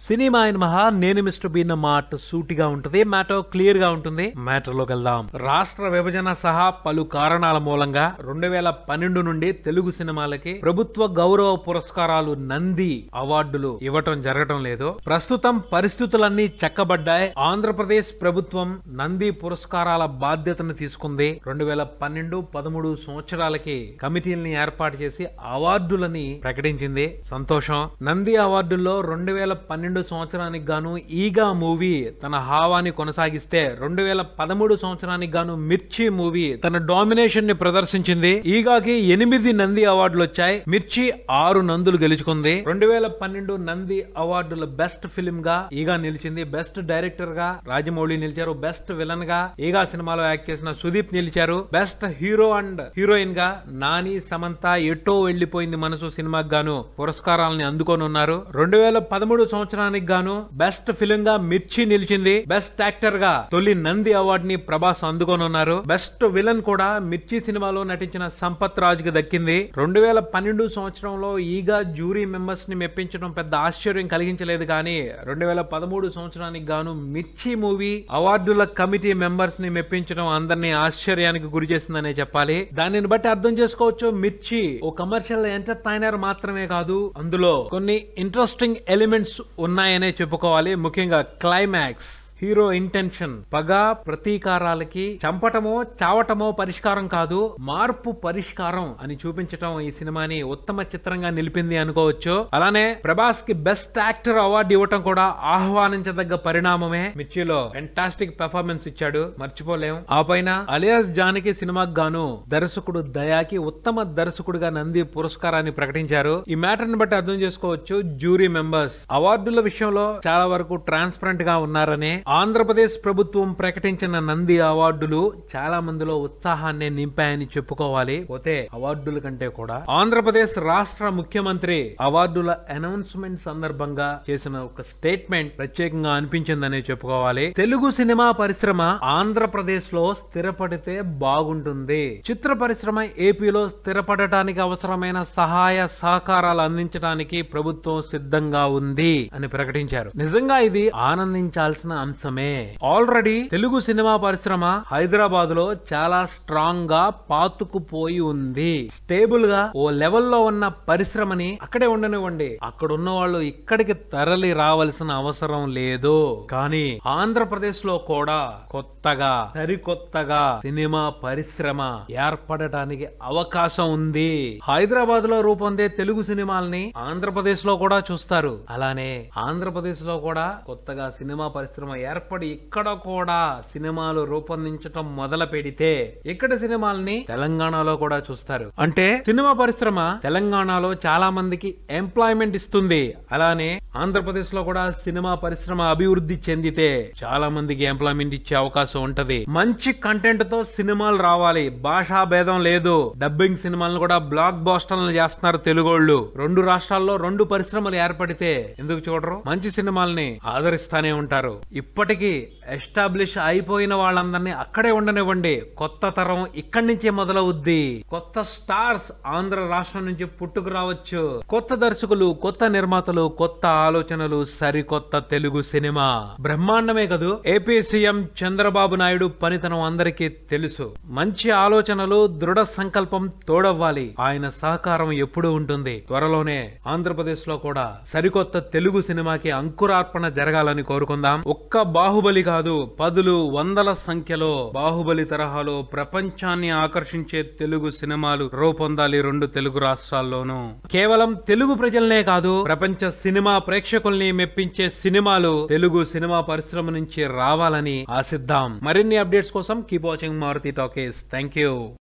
Cinema అయిన మహా నేను మిస్టర్ బీన్ మాట సూటిగా ఉంటుంది, మ్యాటర్ క్లియర్ గా ఉంటుంది. మ్యాటర్ లోకి వెళ్దాం. రాష్ట్ర విభజన సహా పలు కారణాల మూలంగా 2012 నుండి తెలుగు సినిమాలకి ప్రభుత్వ గౌరవ పురస్కారాలు నంది అవార్డులు ఇవ్వటం జరగటం లేదు. ప్రస్తుతం పరిస్థితులన్నీ చక్కబడ్డాయి. ఆంధ్రప్రదేశ్ ప్రభుత్వం నంది పురస్కారాల బాధ్యతను తీసుకుంది. 2012-13 సంవత్సరాలకి కమిటీల్ని ఏర్పాటు చేసి అవార్డులని ప్రకటించింది. సంతోషం. నంది అవార్డుల్లో 2012 సంవత్సరానికి గాను ఈగా మూవీ తన హావాని కొనసాగిస్తే 2013 సంవత్సరానికి గాను మిర్చి మూవీ తన డామినేషన్ ని ప్రదర్శించింది. ఈగాకి 8 నంది అవార్డులు వచ్చాయి. మిర్చి 6 నందులు గెలుచుకుంది. 2012 నంది అవార్డుల బెస్ట్ ఫిల్మ్ గా ఈగా నిలిచింది. బెస్ట్ డైరెక్టర్ గా రాజమౌళి నిలిచారు. బెస్ట్ విలన్ గా ఈగా సినిమాలో యాక్ట్ చేసిన సుదీప్ నిలిచారు. బెస్ట్ హీరో అండ్ హీరోయిన్ గా నాని, సమంత ఎటో వెళ్లిపోయింది మనసు సినిమాకి గాను పురస్కారాలని అందుకొని ఉన్నారు. 2013 సంవత్సరానికి గాను బెస్ట్ ఫిల్మ్ గా మిర్చి నిలిచింది. బెస్ట్ యాక్టర్ గా తొలి నంది అవార్డు ని ప్రభాస్ అందుకొని ఉన్నారు. బెస్ట్ విలన్ కూడా మిర్చి సినిమాలో నటించిన సంపత్ రాజ్ కి దక్కింది. 2012 సంవత్సరంలో ఈగా జ్యూరీ మెంబర్స్ ని మెప్పించడం పెద్ద ఆశ్చర్యం కలిగించలేదు, కానీ 2013 సంవత్సరానికి గాను మిర్చి మూవీ అవార్డుల కమిటీ మెంబర్స్ ని మెప్పించడం అందరినీ ఆశ్చర్యానికి గురి చేసిందనే చెప్పాలి. దానిని బట్టి అర్థం చేసుకోవచ్చు, మిర్చి ఓ కమర్షియల్ ఎంటర్టైనర్ మాత్రమే కాదు, అందులో కొన్ని ఇంట్రెస్టింగ్ ఎలిమెంట్స్ ఉన్నాయనే చెప్పుకోవాలి. ముఖ్యంగా క్లైమాక్స్, హీరో ఇంటెన్షన్, పగ ప్రతీకారాలకి చంపటమో చావటమో పరిష్కారం కాదు, మార్పు పరిష్కారం అని చూపించటం ఈ సినిమాని ఉత్తమ చిత్రంగా నిలిపింది అనుకోవచ్చు. అలానే ప్రభాస్ కి బెస్ట్ యాక్టర్ అవార్డు ఇవ్వటం కూడా ఆహ్వానించదగ్గ పరిణామమే. మిర్చిలో ఫెంటాస్టిక్ పెర్ఫార్మెన్స్ ఇచ్చాడు, మర్చిపోలేం. ఆ పైన అలియాస్ జానకి సినిమాకి గాను దర్శకుడు దయాకి ఉత్తమ దర్శకుడిగా నంది పురస్కారాన్ని ప్రకటించారు. ఈ మ్యాటర్ ని బట్టి అర్థం చేసుకోవచ్చు, జ్యూరీ మెంబర్స్ అవార్డుల విషయంలో చాలా వరకు ట్రాన్స్పరెంట్ గా ఉన్నారని. ఆంధ్రప్రదేశ్ ప్రభుత్వం ప్రకటించిన నంది అవార్డులు చాలా మందిలో ఉత్సాహాన్ని నింపాయని చెప్పుకోవాలి. పోతే అవార్డుల కంటే కూడా ఆంధ్రప్రదేశ్ రాష్ట్ర ముఖ్యమంత్రి అవార్డుల అనౌన్స్మెంట్ సందర్భంగా చేసిన ఒక స్టేట్మెంట్ ప్రత్యేకంగా అనిపించిందని చెప్పుకోవాలి. తెలుగు సినిమా పరిశ్రమ ఆంధ్రప్రదేశ్ లో స్థిరపడితే బాగుంటుంది. చిత్ర పరిశ్రమ ఏపీలో స్థిరపడటానికి అవసరమైన సహాయ సహకారాలు అందించడానికి ప్రభుత్వం సిద్ధంగా ఉంది అని ప్రకటించారు. నిజంగా ఇది ఆనందించాల్సిన అంశమే. ఆల్రెడీ తెలుగు సినిమా పరిశ్రమ హైదరాబాద్ లో చాలా స్ట్రాంగ్ గా పాతుకుపోయి ఉంది. స్టేబుల్ గా ఓ లెవెల్లో ఉన్న పరిశ్రమని అక్కడే ఉండనివ్వండి, అక్కడున్న వాళ్ళు ఇక్కడికి తరలి రావాల్సిన అవసరం లేదు. కానీ ఆంధ్రప్రదేశ్ లో కూడా కొత్తగా సరికొత్తగా సినిమా పరిశ్రమ ఏర్పడటానికి అవకాశం ఉంది. హైదరాబాద్ లో రూపొందే తెలుగు సినిమాల్ని ఆంధ్రప్రదేశ్ లో కూడా చూస్తారు. అలానే ఆంధ్రప్రదేశ్ లో కూడా కొత్తగా సినిమా పరిశ్రమ ఏర్పడి ఇక్కడ కూడా సినిమాలు రూపొందించటం మొదలు పెడితే ఇక్కడ సినిమాల్ని తెలంగాణలో కూడా చూస్తారు. అంటే సినిమా పరిశ్రమ తెలంగాణలో చాలా మందికి ఎంప్లాయ్మెంట్ ఇస్తుంది. అలానే ఆంధ్రప్రదేశ్ లో కూడా సినిమా పరిశ్రమ అభివృద్ధి చెందితే చాలా మందికి ఎంప్లాయ్మెంట్ ఇచ్చే అవకాశం ఉంటది. మంచి కంటెంట్ తో సినిమాలు రావాలి, భాషా భేదం లేదు. డబ్బింగ్ సినిమాలను కూడా బ్లాక్ బాస్టర్లు చేస్తున్నారు తెలుగోళ్లు. 2 రాష్ట్రాల్లో 2 పరిశ్రమలు ఏర్పడితే ఎందుకు చూడరు? మంచి సినిమాల్ని ఆదరిస్తానే ఉంటారు. ఇప్పటికీ ఎస్టాబ్లిష్ అయిపోయిన వాళ్ళందరినీ అక్కడే ఉండనివ్వండి. కొత్త తరం ఇక్కడి నుంచే మొదలవుద్ది. కొత్త స్టార్స్ ఆంధ్ర రాష్ట్రం నుంచి పుట్టుకు రావచ్చు. కొత్త దర్శకులు, కొత్త నిర్మాతలు, కొత్త ఆలోచనలు, సరికొత్త తెలుగు సినిమా బ్రహ్మాండమే కదూ. ఏపీ సీఎం చంద్రబాబు నాయుడు పనితనం అందరికీ తెలుసు. మంచి ఆలోచనలు, దృఢ సంకల్పం తోడవ్వాలి. ఆయన సహకారం ఎప్పుడూ ఉంటుంది. త్వరలోనే ఆంధ్రప్రదేశ్ లో కూడా సరికొత్త తెలుగు సినిమాకి అంకురార్పణ జరగాలని కోరుకుందాం. ఒక్క బాహుబలి కాదు, 10,100 సంఖ్యలో బాహుబలి తరహాలో ప్రపంచాన్ని ఆకర్షించే తెలుగు సినిమాలు రూపొందాలి 2 తెలుగు రాష్ట్రాల్లోనూ. కేవలం తెలుగు ప్రజలనే కాదు, ప్రపంచ సినిమా ప్రేక్షకుల్ని మెప్పించే సినిమాలు తెలుగు సినిమా పరిశ్రమ నుంచి రావాలని ఆశిద్దాం. మరిన్ని అప్డేట్స్ కోసం keep watching Maruthi Talkies. Thank you.